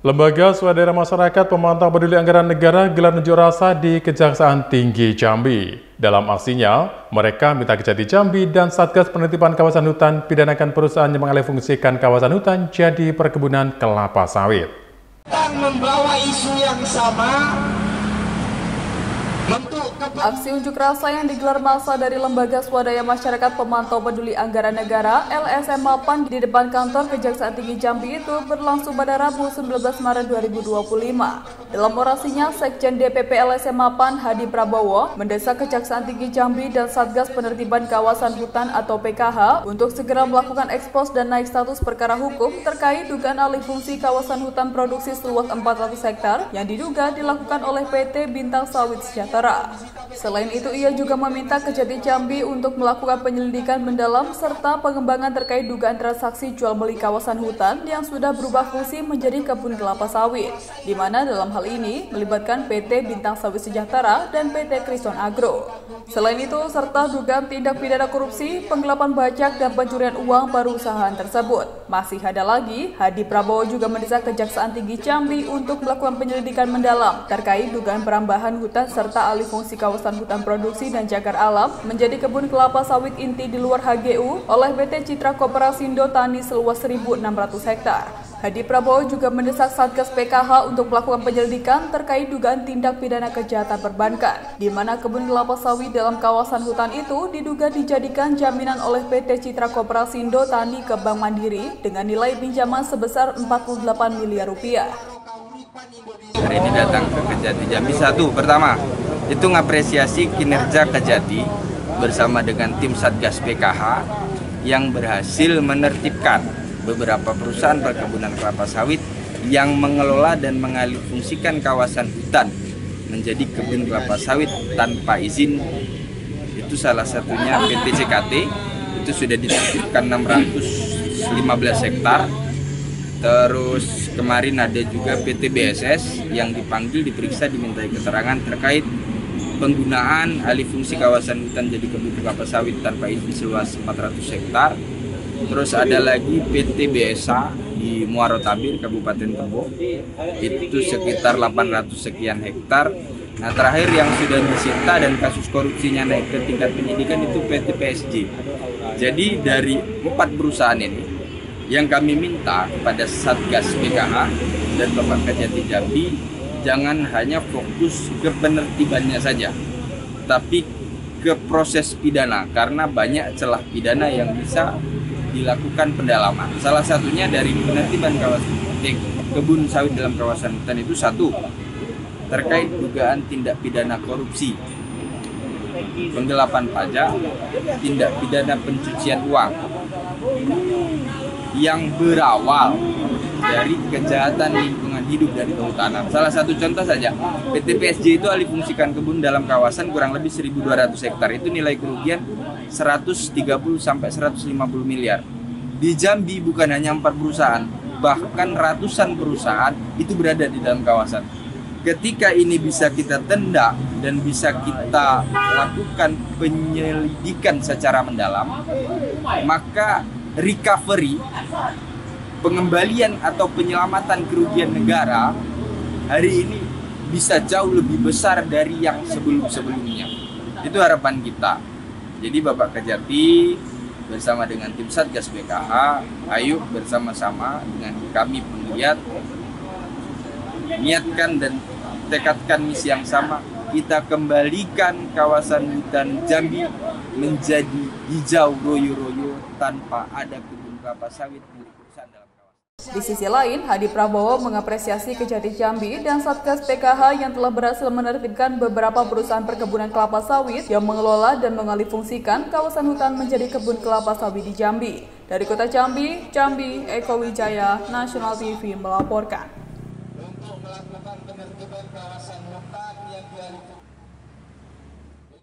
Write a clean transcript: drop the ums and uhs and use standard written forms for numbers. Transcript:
Lembaga Swadaya Masyarakat Pemantau Peduli Anggaran Negara gelar unjuk rasa di Kejaksaan Tinggi Jambi. Dalam aksinya, mereka minta Kejati Jambi dan Satgas Penertiban Kawasan Hutan pidanakan perusahaan yang mengalihfungsikan kawasan hutan jadi perkebunan kelapa sawit. Membawa isu yang sama. Aksi unjuk rasa yang digelar massa dari Lembaga Swadaya Masyarakat Pemantau Peduli Anggaran Negara LSM Mapan di depan kantor Kejaksaan Tinggi Jambi itu berlangsung pada Rabu 19 Maret 2025. Dalam orasinya, Sekjen DPP LSM Mapan Hadi Prabowo mendesak Kejaksaan Tinggi Jambi dan Satgas Penertiban Kawasan Hutan atau PKH untuk segera melakukan ekspos dan naik status perkara hukum terkait dugaan alih fungsi kawasan hutan produksi seluas 400 hektar yang diduga dilakukan oleh PT Bintang Sawit Sejahtera. Selain itu, ia juga meminta Kejati Jambi untuk melakukan penyelidikan mendalam serta pengembangan terkait dugaan transaksi jual beli kawasan hutan yang sudah berubah fungsi menjadi kebun kelapa sawit, di mana dalam hal ini melibatkan PT Bintang Sawit Sejahtera dan PT Kriston Agro. Selain itu, serta dugaan tindak pidana korupsi, penggelapan pajak dan pencurian uang perusahaan tersebut. Masih ada lagi, Hadi Prabowo juga mendesak Kejaksaan Tinggi Jambi untuk melakukan penyelidikan mendalam terkait dugaan perambahan hutan serta alih fungsi kawasan hutan produksi dan cagar alam menjadi kebun kelapa sawit inti di luar HGU oleh PT Citra Koperasindo Tani seluas 1.600 hektar. Hadi Prabowo juga mendesak Satgas PKH untuk melakukan penyelidikan terkait dugaan tindak pidana kejahatan perbankan, di mana kebun kelapa sawit dalam kawasan hutan itu diduga dijadikan jaminan oleh PT Citra Koperasindo Tani ke Bank Mandiri dengan nilai pinjaman sebesar 48 miliar rupiah. Hari ini datang ke Kejati Jambi, pertama itu ngapresiasi kinerja Kejati bersama dengan tim Satgas PKH yang berhasil menertibkan beberapa perusahaan perkebunan kelapa sawit yang mengelola dan mengalihfungsikan kawasan hutan menjadi kebun kelapa sawit tanpa izin. Itu salah satunya PT CKT, itu sudah ditertibkan 615 hektar. Terus kemarin ada juga PT BSS yang dipanggil, diperiksa, dimintai keterangan terkait penggunaan alih fungsi kawasan hutan jadi kebun kelapa sawit tanpa izin seluas 400 hektar. Terus ada lagi PT BSA di Muarotabir, Kabupaten Tebo, itu sekitar 800 sekian hektar. Nah, terakhir yang sudah disita dan kasus korupsinya naik ke tingkat penyidikan itu PT PSG. Jadi dari 4 perusahaan ini yang kami minta kepada Satgas PKH dan Bapak Kejati Jambi jangan hanya fokus ke penertibannya saja, tapi ke proses pidana, karena banyak celah pidana yang bisa dilakukan pendalaman. Salah satunya dari penertiban kawasan kebun sawit dalam kawasan hutan itu terkait dugaan tindak pidana korupsi, penggelapan pajak, tindak pidana pencucian uang yang berawal dari kejahatan lingkungan hidup dari kehutanan. Salah satu contoh saja, PT PSG itu alihfungsikan kebun dalam kawasan kurang lebih 1.200 hektar. Itu nilai kerugian 130 sampai 150 miliar. Di Jambi bukan hanya 4 perusahaan, bahkan ratusan perusahaan itu berada di dalam kawasan. Ketika ini bisa kita tindak dan bisa kita lakukan penyelidikan secara mendalam, maka recovery, pengembalian atau penyelamatan kerugian negara hari ini bisa jauh lebih besar dari yang sebelum-sebelumnya. Itu harapan kita. Jadi Bapak Kejati bersama dengan tim Satgas PKH, ayo bersama-sama dengan kami penggiat niatkan dan tekadkan misi yang sama. Kita kembalikan kawasan hutan Jambi menjadi hijau royo-royo tanpa ada kebun kelapa sawit milik perusahaan dalam kawasan. Di sisi lain, Hadi Prabowo mengapresiasi Kejati Jambi dan Satgas PKH yang telah berhasil menertibkan beberapa perusahaan perkebunan kelapa sawit yang mengelola dan mengalihfungsikan kawasan hutan menjadi kebun kelapa sawit di Jambi. Dari Kota Jambi, Eko Wijaya, National TV melaporkan. Untuk melakukan penertiban kawasan hutan yang